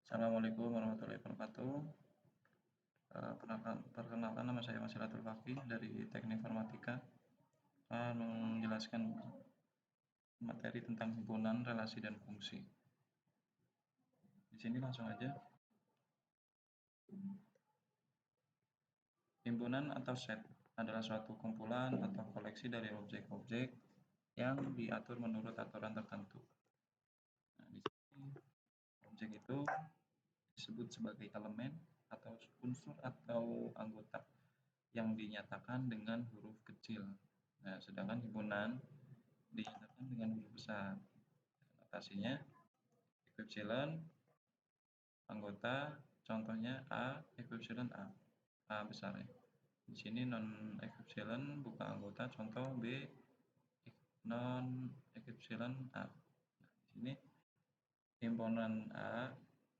Assalamualaikum warahmatullahi wabarakatuh. Perkenalkan nama saya Masilatul Fakih dari Teknik Informatika. Menjelaskan materi tentang himpunan, relasi, dan fungsi. Di sini langsung aja. Himpunan atau set adalah suatu kumpulan atau koleksi dari objek-objek yang diatur menurut aturan tertentu. Nah, di sini objek itu disebut sebagai elemen atau unsur atau anggota yang dinyatakan dengan huruf kecil. Nah, sedangkan himpunan dinyatakan dengan huruf besar. Notasinya epsilon anggota, contohnya A epsilon A besar ya. Di sini non epsilon bukan anggota, contoh B non epsilon A. Nah, di sini himpunan A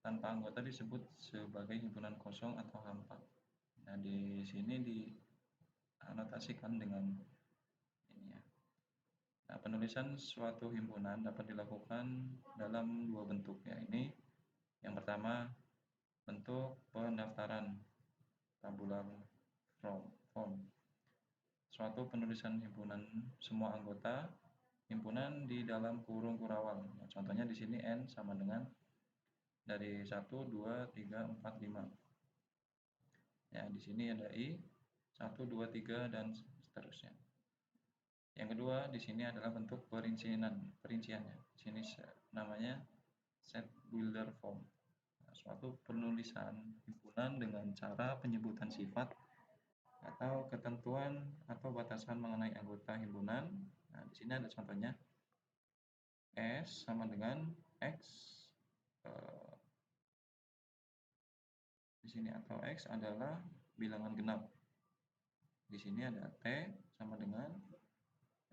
tanpa anggota disebut sebagai himpunan kosong atau hampa. Nah, di sini dianotasikan dengan ini ya. Nah, penulisan suatu himpunan dapat dilakukan dalam dua bentuk ya. Ini yang pertama bentuk pendaftaran tabular form. Suatu penulisan himpunan semua anggota himpunan di dalam kurung kurawal. Nah, contohnya di sini N sama dengan dari 1, 2, 3, 4, 5. Ya, di sini ada I 1, 2, 3 dan seterusnya. Yang kedua, di sini adalah bentuk perinciannya. Di sini namanya set builder form. Nah, suatu penulisan himpunan dengan cara penyebutan sifat atau ketentuan atau batasan mengenai anggota himpunan. Nah, di sini ada contohnya. S sama dengan X. Di sini atau X adalah bilangan genap. Di sini ada T sama dengan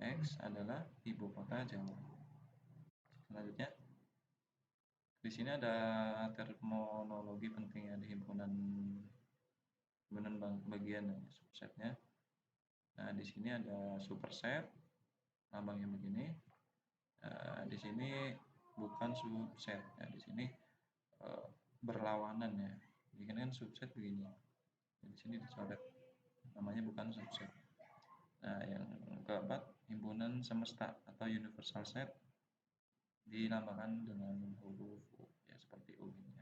X adalah ibu kota Jawa. Selanjutnya, di sini ada terminologi pentingnya di himpunan bagian subsetnya. Nah, di sini ada superset, lambangnya begini. Di sini bukan subset. Ya, di sini berlawanan ya. Ini kan subset begini. Di sini dicoret. Namanya bukan subset. Nah, yang keempat, himpunan semesta atau universal set dilambangkan dengan huruf U ya, seperti U ini ya.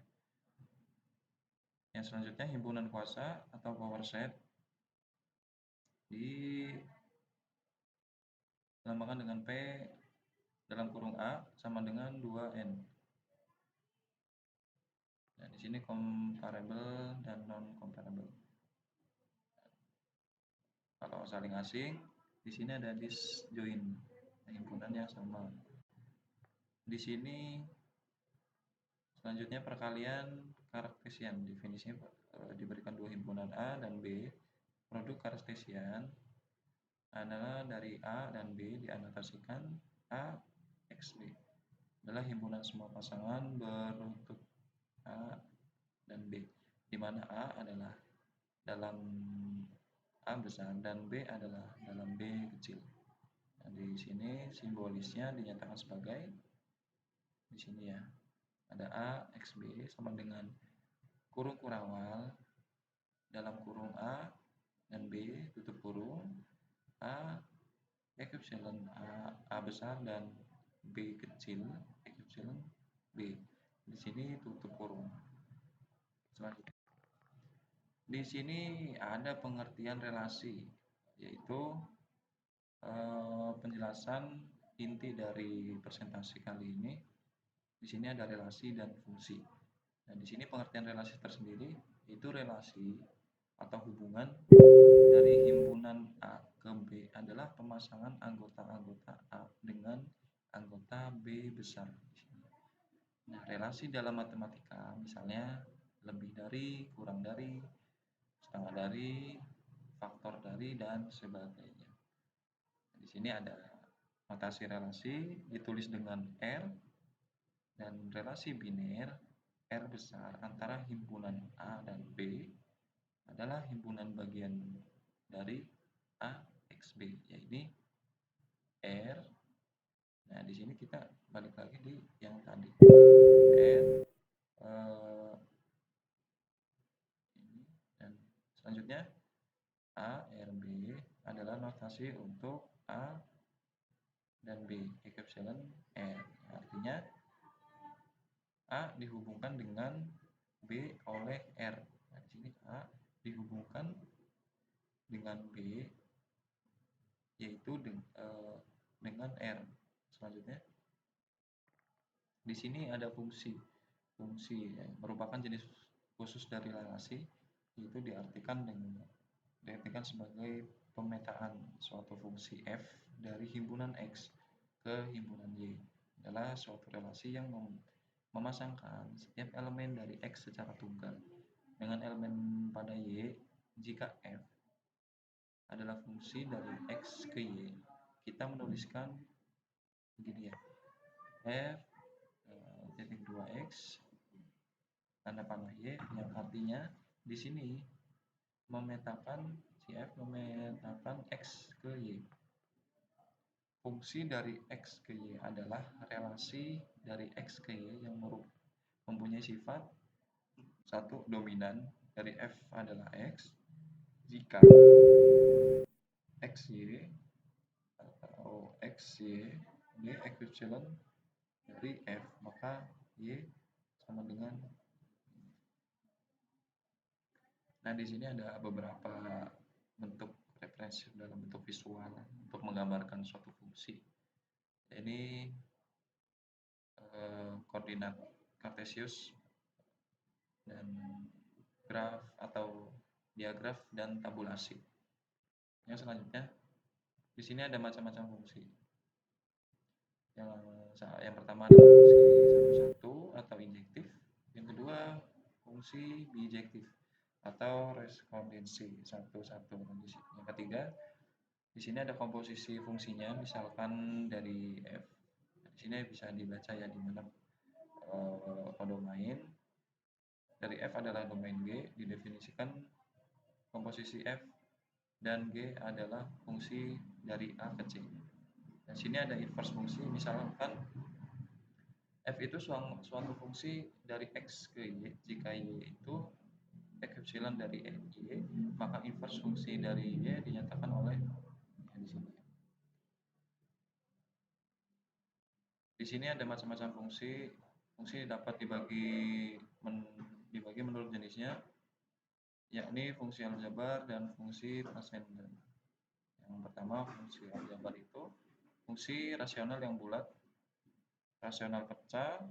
Yang selanjutnya himpunan kuasa atau power set dilambangkan dengan P dalam kurung A sama dengan 2N. Nah, di sini comparable dan non comparable. Kalau saling asing, di sini ada disjoint, himpunan yang sama. Di sini selanjutnya perkalian Cartesian. Definisinya diberikan dua himpunan A dan B. Produk Cartesian adalah dari A dan B dianotasikan A X B. Adalah himpunan semua pasangan beruntuk A dan B, di mana A adalah dalam A besar dan B adalah dalam B kecil. Nah, di sini simbolisnya dinyatakan sebagai di sini ya. Ada A X B sama dengan kurung kurawal dalam kurung A dan B tutup kurung A epsilon A besar dan B kecil epsilon B. Di sini tutup kurung. Selanjutnya, di sini ada pengertian relasi, yaitu penjelasan inti dari presentasi kali ini. Di sini ada relasi dan fungsi. Nah, di sini pengertian relasi tersendiri itu relasi atau hubungan dari himpunan A ke B adalah pemasangan anggota-anggota A dengan anggota B besar. Nah, relasi dalam matematika misalnya lebih dari, kurang dari, setengah dari, faktor dari, dan sebagainya. Di sini ada notasi relasi ditulis dengan R dan relasi biner R besar antara himpunan A dan B adalah himpunan bagian dari A X B, yaitu R. Nah, di sini kita balik lagi di yang tadi R adaptasi untuk A dan B, epsilon R. Artinya A dihubungkan dengan B oleh R. Nah, di sini A dihubungkan dengan B yaitu dengan R. Selanjutnya di sini ada fungsi ya, merupakan jenis khusus dari relasi, yaitu diartikan sebagai pemetaan suatu fungsi f dari himpunan X ke himpunan Y adalah suatu relasi yang memasangkan setiap elemen dari X secara tunggal dengan elemen pada Y jika f adalah fungsi dari X ke Y. Kita menuliskan begini ya, f titik 2x tanda panah Y yang artinya di sini memetakan X ke Y. Fungsi dari X ke Y adalah relasi dari X ke Y yang mempunyai sifat satu dominan dari F adalah X jika XY atau XY Y epsilon dari F, maka Y sama dengan. Nah, di sini ada beberapa bentuk referensi dalam bentuk visual untuk menggambarkan suatu fungsi. Ini koordinat kartesius dan graf atau diagraf dan tabulasi. Yang selanjutnya, di sini ada macam-macam fungsi. Yang pertama adalah fungsi satu-satu atau injektif. Yang kedua, fungsi bijektif atau respondensi satu-satu. Yang ketiga, di sini ada komposisi fungsinya, misalkan dari f. Di sini bisa dibaca ya di mana kodomain dari f adalah domain G, didefinisikan komposisi f dan G adalah fungsi dari A ke C. Di sini ada inverse fungsi, misalkan f itu suatu fungsi dari X ke Y. Jika Y itu epsilon dari Y, maka inverse fungsi dari Y dinyatakan oleh di sini. Di sini ada macam-macam fungsi. Fungsi dapat dibagi menurut jenisnya, yakni fungsi aljabar dan fungsi transenden. Yang pertama, fungsi aljabar itu fungsi rasional yang bulat, rasional pecah,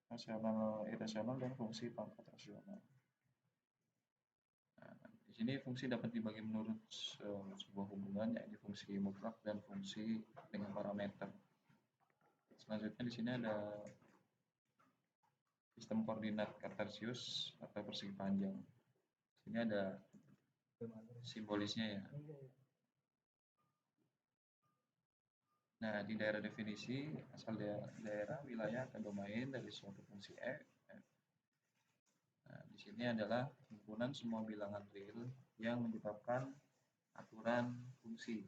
rasional irasional, dan fungsi pangkat rasional. Nah, di sini fungsi dapat dibagi menurut sebuah hubungan, yakni fungsi mutlak dan fungsi dengan parameter. Selanjutnya di sini ada sistem koordinat kartesius atau persegi panjang. Ini ada simbolisnya ya. Nah, di daerah definisi asal daerah wilayah atau domain dari suatu fungsi f. Nah, di sini adalah himpunan semua bilangan real yang menyebabkan aturan fungsi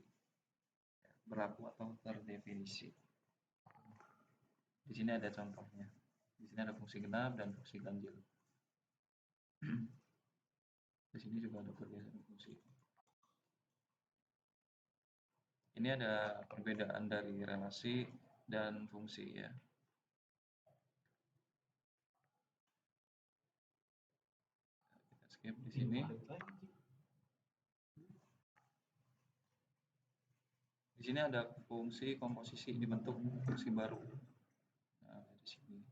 berlaku atau terdefinisi. Di sini ada contohnya. Di sini ada fungsi genap dan fungsi ganjil. Di sini juga ada perbedaan fungsi. Ini ada perbedaan dari relasi dan fungsi ya. Kita skip di sini. Di sini ada fungsi komposisi dibentuk fungsi baru. Nah, di sini.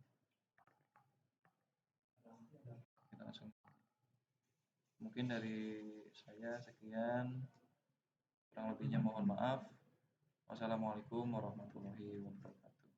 Kita langsung. Mungkin dari saya sekian. Kurang lebihnya mohon maaf. Wassalamualaikum warahmatullahi wabarakatuh.